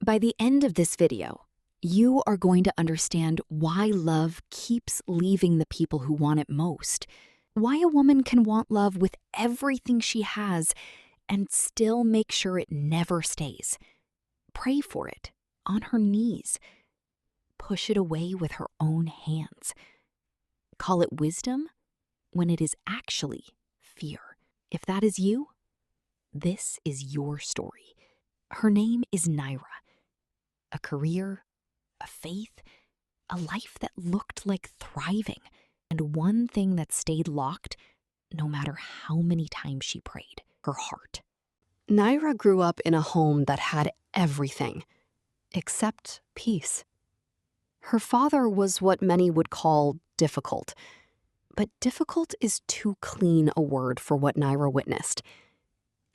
By the end of this video, you are going to understand why love keeps leaving the people who want it most, why a woman can want love with everything she has and still make sure it never stays. Pray for it on her knees. Push it away with her own hands. Call it wisdom when it is actually fear. If that is you, this is your story. Her name is Nyrah. A career, a faith, a life that looked like thriving, and one thing that stayed locked no matter how many times she prayed: her heart. Nyrah grew up in a home that had everything except peace. Her father was what many would call difficult, but difficult is too clean a word for what Nyrah witnessed.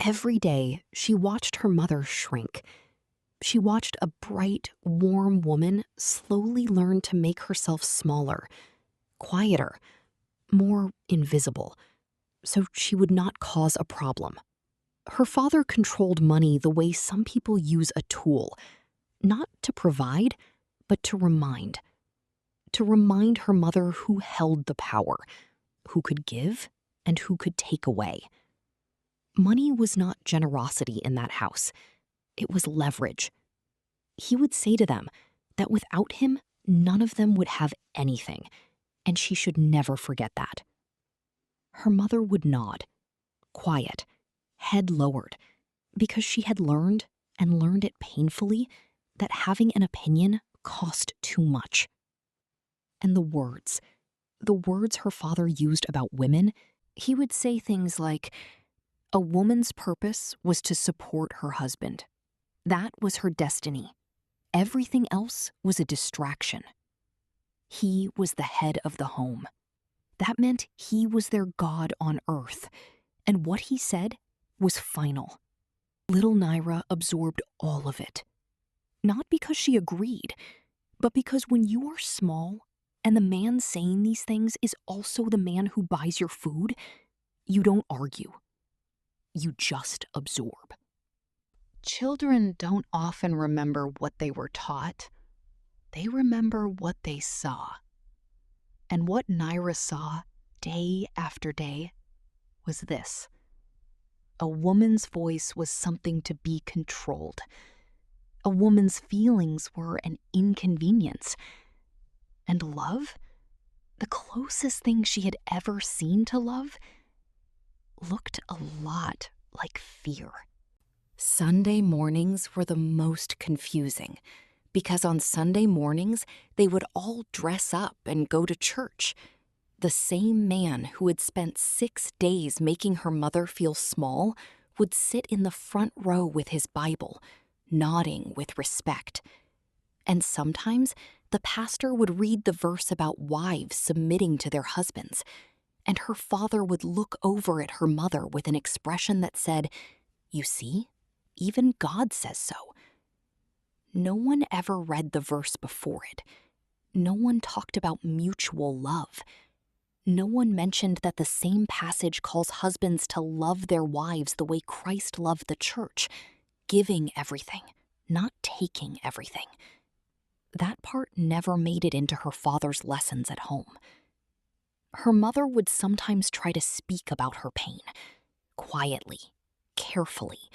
Every day, she watched her mother shrink. She watched a bright, warm woman slowly learn to make herself smaller, quieter, more invisible, so she would not cause a problem. Her father controlled money the way some people use a tool, not to provide, but to remind. To remind her mother who held the power, who could give and who could take away. Money was not generosity in that house. It was leverage. He would say to them that without him, none of them would have anything, and she should never forget that. Her mother would nod, quiet, head lowered, because she had learned, and learned it painfully, that having an opinion cost too much. And the words her father used about women, he would say things like, a woman's purpose was to support her husband. That was her destiny. Everything else was a distraction. He was the head of the home. That meant he was their God on earth, and what he said was final. Little Nyrah absorbed all of it. Not because she agreed, but because when you are small and the man saying these things is also the man who buys your food, you don't argue. You just absorb. Children don't often remember what they were taught. They remember what they saw. And what Nyrah saw day after day was this. A woman's voice was something to be controlled. A woman's feelings were an inconvenience. And love, the closest thing she had ever seen to love, looked a lot like fear. Sunday mornings were the most confusing, because on Sunday mornings, they would all dress up and go to church. The same man who had spent 6 days making her mother feel small would sit in the front row with his Bible, nodding with respect. And sometimes the pastor would read the verse about wives submitting to their husbands, and her father would look over at her mother with an expression that said, "You see, even God says so." No one ever read the verse before it. No one talked about mutual love. No one mentioned that the same passage calls husbands to love their wives the way Christ loved the church, giving everything, not taking everything. That part never made it into her father's lessons at home. Her mother would sometimes try to speak about her pain, quietly, carefully,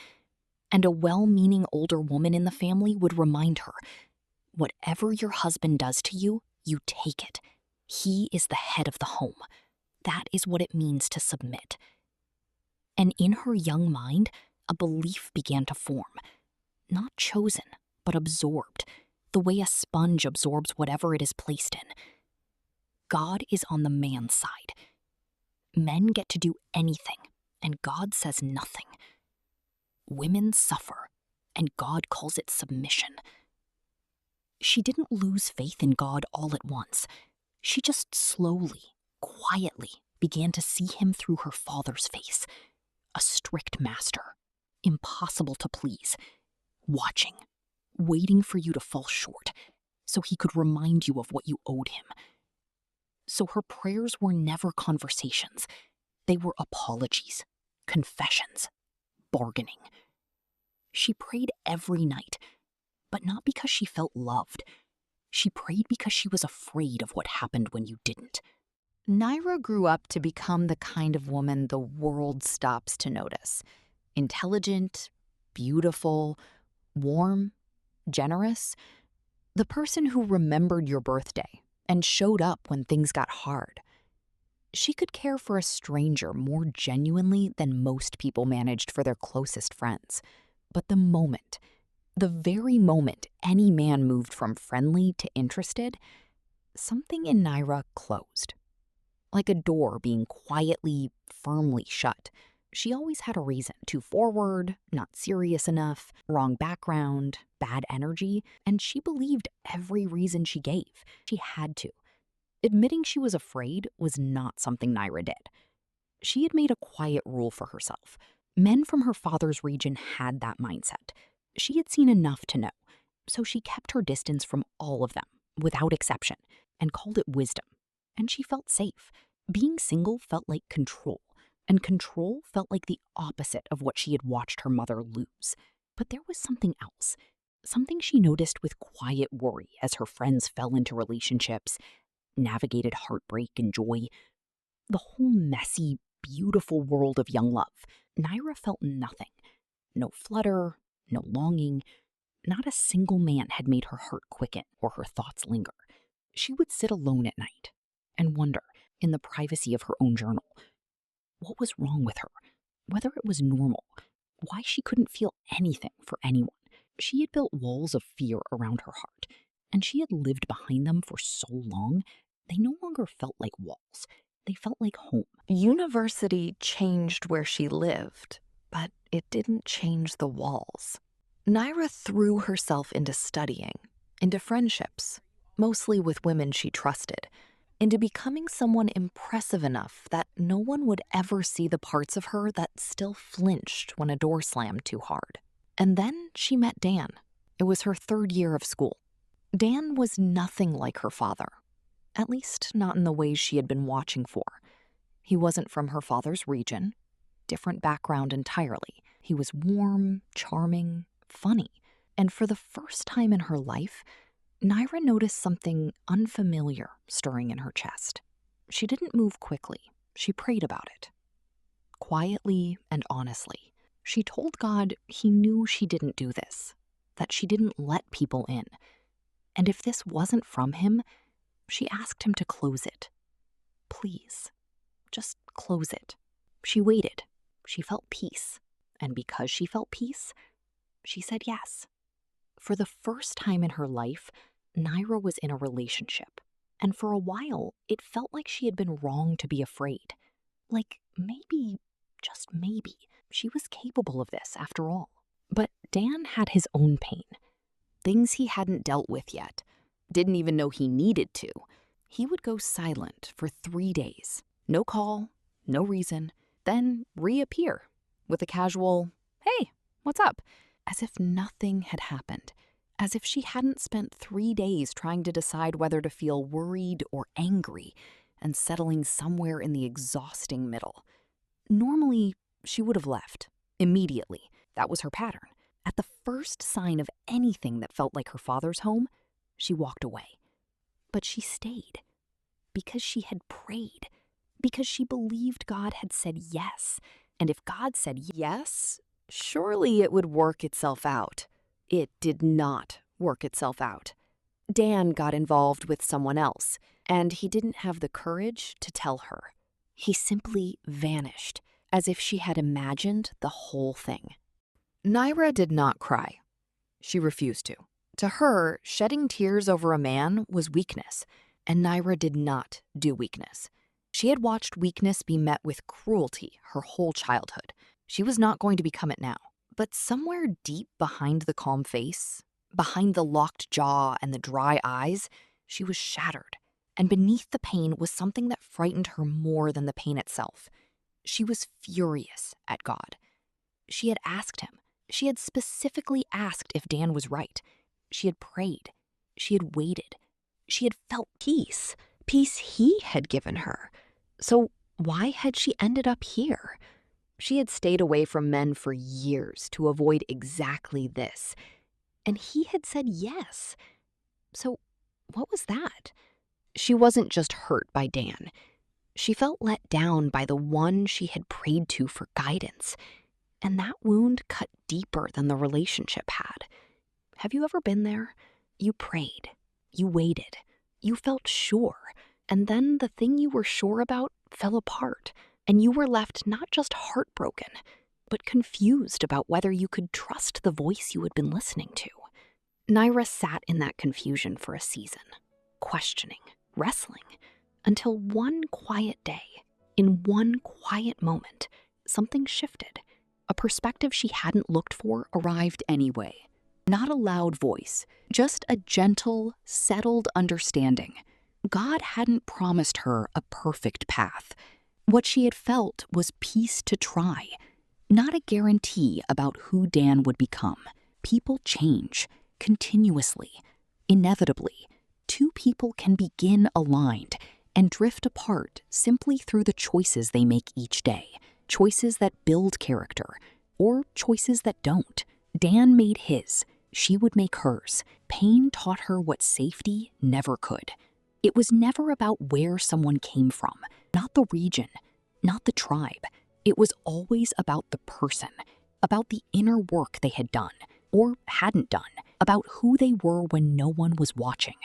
and a well-meaning older woman in the family would remind her, whatever your husband does to you, you take it. He is the head of the home. That is what it means to submit. And in her young mind, a belief began to form, not chosen, but absorbed, the way a sponge absorbs whatever it is placed in. God is on the man's side. Men get to do anything, and God says nothing. Women suffer, and God calls it submission. She didn't lose faith in God all at once. She just slowly, quietly began to see him through her father's face. A strict master, impossible to please, watching, waiting for you to fall short, so he could remind you of what you owed him. So her prayers were never conversations. They were apologies, confessions, bargaining. She prayed every night, but not because she felt loved. She prayed because she was afraid of what happened when you didn't. Nyrah grew up to become the kind of woman the world stops to notice. Intelligent, beautiful, warm, generous. The person who remembered your birthday and showed up when things got hard. She could care for a stranger more genuinely than most people managed for their closest friends. But the very moment any man moved from friendly to interested, something in Nyrah closed. Like a door being quietly, firmly shut. She always had a reason. Too forward, not serious enough, wrong background, bad energy, and she believed every reason she gave. She had to. Admitting she was afraid was not something Nyrah did. She had made a quiet rule for herself. Men from her father's region had that mindset. She had seen enough to know, so she kept her distance from all of them, without exception, and called it wisdom. And she felt safe. Being single felt like control, and control felt like the opposite of what she had watched her mother lose. But there was something else, something she noticed with quiet worry as her friends fell into relationships, navigated heartbreak and joy, the whole messy, beautiful world of young love. Nyrah felt nothing. No flutter, no longing. Not a single man had made her heart quicken or her thoughts linger. She would sit alone at night and wonder, in the privacy of her own journal, what was wrong with her, whether it was normal, why she couldn't feel anything for anyone. She had built walls of fear around her heart, and she had lived behind them for so long, they no longer felt like walls. They felt like home. University changed where she lived, but it didn't change the walls. Nyrah threw herself into studying, into friendships, mostly with women she trusted, into becoming someone impressive enough that no one would ever see the parts of her that still flinched when a door slammed too hard. And then she met Dan. It was her third year of school. Dan was nothing like her father, at least not in the ways she had been watching for. He wasn't from her father's region, different background entirely. He was warm, charming, funny, and for the first time in her life, Nyrah noticed something unfamiliar stirring in her chest. She didn't move quickly. She prayed about it. Quietly and honestly, she told God he knew she didn't do this, that she didn't let people in. And if this wasn't from him, she asked him to close it. Please, just close it. She waited. She felt peace. And because she felt peace, she said yes. For the first time in her life, Nyrah was in a relationship. And for a while, it felt like she had been wrong to be afraid. Like maybe, just maybe, she was capable of this after all. But Dan had his own pain. Things he hadn't dealt with yet. Didn't even know he needed to. He would go silent for 3 days. No call, no reason. Then reappear with a casual, "Hey, what's up?" As if nothing had happened. As if she hadn't spent 3 days trying to decide whether to feel worried or angry and settling somewhere in the exhausting middle. Normally, she would have left immediately. That was her pattern. At the first sign of anything that felt like her father's home, she walked away. But she stayed because she had prayed, because she believed God had said yes. And if God said yes, surely it would work itself out. It did not work itself out. Dan got involved with someone else, and he didn't have the courage to tell her. He simply vanished, as if she had imagined the whole thing. Nyrah did not cry. She refused to. To her, shedding tears over a man was weakness, and Nyrah did not do weakness. She had watched weakness be met with cruelty her whole childhood. She was not going to become it now. But somewhere deep behind the calm face, behind the locked jaw and the dry eyes, she was shattered. And beneath the pain was something that frightened her more than the pain itself. She was furious at God. She had asked him. She had specifically asked if Dan was right. She had prayed. She had waited. She had felt peace. Peace he had given her. So why had she ended up here? She had stayed away from men for years to avoid exactly this. and he had said yes. So what was that? She wasn't just hurt by Dan. She felt let down by the one she had prayed to for guidance, and that wound cut deeper than the relationship had. Have you ever been there? You prayed, you waited, you felt sure, and then the thing you were sure about fell apart, and you were left not just heartbroken, but confused about whether you could trust the voice you had been listening to. Nyrah sat in that confusion for a season, questioning, wrestling, until one quiet day, in one quiet moment, something shifted. A perspective she hadn't looked for arrived anyway. Not a loud voice, just a gentle, settled understanding. God hadn't promised her a perfect path. What she had felt was peace to try, not a guarantee about who Dan would become. People change, continuously, inevitably. Two people can begin aligned and drift apart simply through the choices they make each day. Choices that build character, or choices that don't. Dan made his. She would make hers. Pain taught her what safety never could. It was never about where someone came from, not the region, not the tribe. It was always about the person, about the inner work they had done, or hadn't done, about who they were when no one was watching,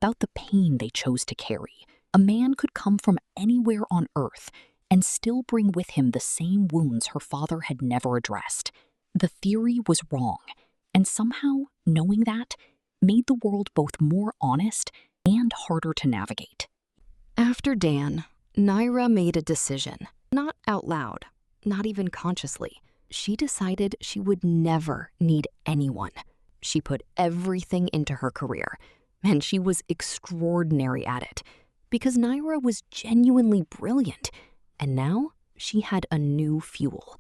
about the pain they chose to carry. A man could come from anywhere on earth and still bring with him the same wounds her father had never addressed. The theory was wrong, and somehow knowing that made the world both more honest and harder to navigate. After Dan, Nyrah made a decision, not out loud, not even consciously. She decided she would never need anyone. She put everything into her career, and she was extraordinary at it, because Nyrah was genuinely brilliant, and now she had a new fuel.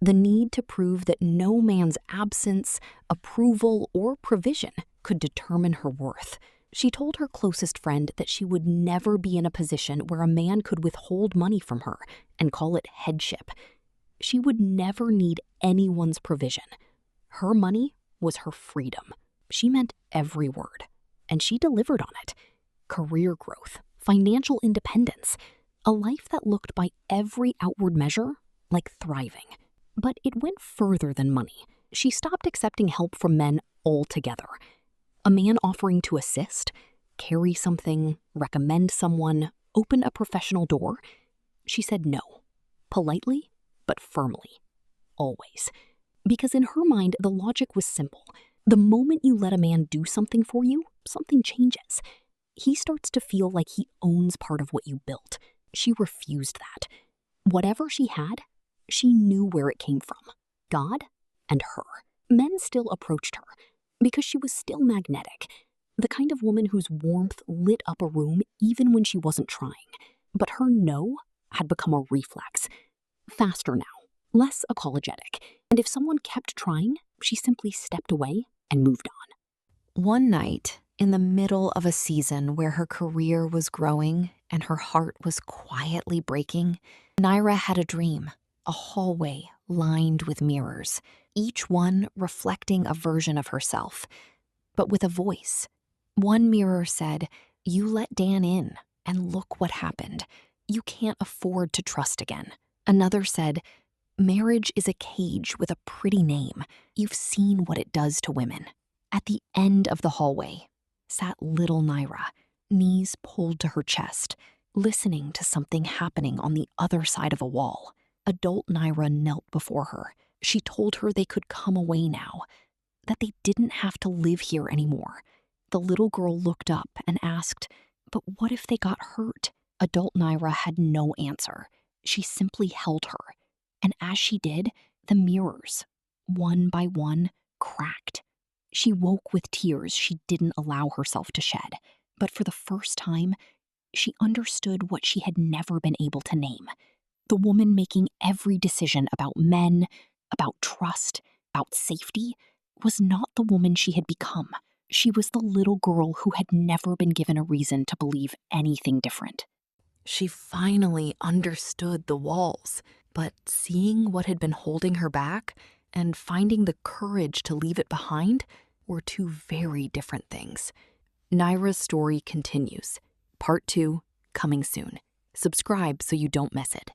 The need to prove that no man's absence, approval, or provision could determine her worth. She told her closest friend that she would never be in a position where a man could withhold money from her and call it headship. She would never need anyone's provision. Her money was her freedom. She meant every word, and she delivered on it. Career growth, financial independence, a life that looked by every outward measure like thriving. But it went further than money. She stopped accepting help from men altogether. A man offering to assist, carry something, recommend someone, open a professional door. She said no, politely but firmly, always. Because in her mind, the logic was simple. The moment you let a man do something for you, something changes. He starts to feel like he owns part of what you built. She refused that. Whatever she had, she knew where it came from. God and her. Men still approached her because she was still magnetic, the kind of woman whose warmth lit up a room even when she wasn't trying. But her no had become a reflex. Faster now, less apologetic, and if someone kept trying, she simply stepped away and moved on. One night, in the middle of a season where her career was growing and her heart was quietly breaking, Nyrah had a dream, a hallway lined with mirrors, each one reflecting a version of herself, but with a voice. One mirror said, "You let Dan in, and look what happened. You can't afford to trust again." Another said, "Marriage is a cage with a pretty name. You've seen what it does to women." At the end of the hallway sat little Nyrah, knees pulled to her chest, listening to something happening on the other side of a wall. Adult Nyrah knelt before her. She told her they could come away now, that they didn't have to live here anymore. The little girl looked up and asked, "But what if they got hurt?" Adult Nyrah had no answer. She simply held her, and as she did, the mirrors, one by one, cracked. She woke with tears she didn't allow herself to shed, but for the first time, she understood what she had never been able to name. The woman making every decision about men, about trust, about safety, was not the woman she had become. She was the little girl who had never been given a reason to believe anything different. She finally understood the walls, but seeing what had been holding her back and finding the courage to leave it behind were two very different things. Nyrah's story continues. Part 2, coming soon. Subscribe so you don't miss it.